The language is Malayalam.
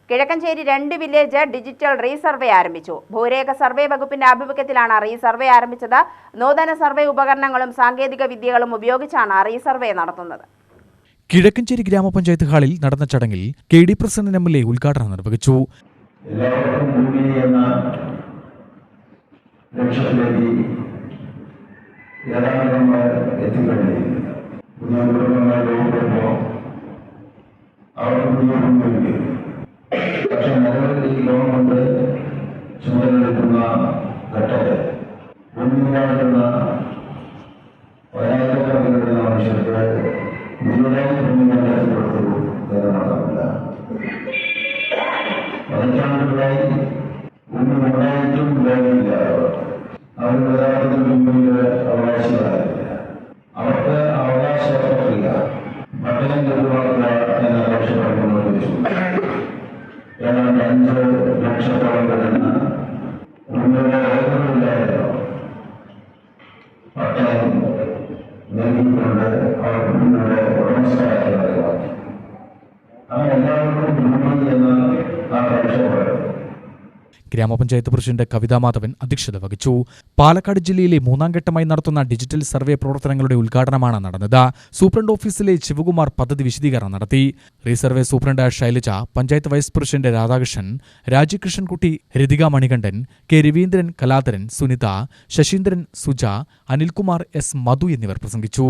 കിഴക്കഞ്ചേരി 2 വില്ലേജ് ഡിജിറ്റൽ റീസർവേ ആരംഭിച്ചു. ഭൂരേഖ സർവേ വകുപ്പിന്റെ ആഭിമുഖ്യത്തിലാണ് റീസർവേ ആരംഭിച്ചത്. നൂതന സർവേ ഉപകരണങ്ങളും സാങ്കേതിക വിദ്യകളും ഉപയോഗിച്ചാണ് റീസർവേ നടത്തുന്നത്. കിഴക്കഞ്ചേരി ഗ്രാമപഞ്ചായത്ത് ഹാളിൽ നടന്ന ചടങ്ങിൽ KD പ്രസന്നൻ MLA ഉദ്ഘാടനം നിർവഹിച്ചു. പക്ഷെ നിലവിൽ ഈ ഗവൺമെന്റ് ചുമതലയെടുക്കുന്ന ഘട്ടത്തിൽ ഭൂമിയിലാകുന്ന ഒരായിരക്കണക്കിന് മനുഷ്യർക്ക് മുഴുവൻ ഭൂമി കണ്ടെത്തിക്കൊടുത്തു എന്ന് നടന്നില്ല. പതിറ്റാണ്ടുകളായി ഭൂമി ഉണ്ടായിട്ടും ഉപയോഗിക്കില്ല. അവർ യഥാർത്ഥത്തിൽ ഭൂമിയുടെ അവകാശികളായില്ല. അവർക്ക് അവകാശപ്പെട്ടില്ല. പട്ടയം ലഭ്യമാക്കുക എന്ന ലക്ഷ്യത്തോടെ മുന്നോട്ട് വെച്ചു. ഏതാണ്ട് 5 ലക്ഷത്തോളം വരുന്ന ഭൂമിയുടെ രേഖകളില്ലായിരുന്നു പട്ടയം നൽകിക്കൊണ്ട് അവർ ഭൂമിയുടെ ഉടമസ്ഥരാക്കി നടപ്പാക്കി. അങ്ങനെ എല്ലാവർക്കും ഭൂമി എന്ന ആ ലക്ഷ്യപ്പെടും. ഗ്രാമപഞ്ചായത്ത് പ്രസിഡന്റ് കവിതാ മാധവൻ അധ്യക്ഷത വഹിച്ചു. പാലക്കാട് ജില്ലയിലെ 3ാം ഘട്ടമായി നടത്തുന്ന ഡിജിറ്റൽ സർവേ പ്രവർത്തനങ്ങളുടെ ഉദ്ഘാടനമാണ് നടന്നത്. സൂപ്രണ്ട് ഓഫീസിലെ ശിവകുമാർ പദ്ധതി വിശദീകരണം നടത്തി. Resurvey superintendent Shailaja, panchayat vice president Radhakrishnan, Rajikrishnankutty, Rathika Manikandan, K Raveendran, Kaladharan, Sunitha, Sasheendran, Suja, Anilkumar, S Madhu എന്നിവർ പ്രസംഗിച്ചു.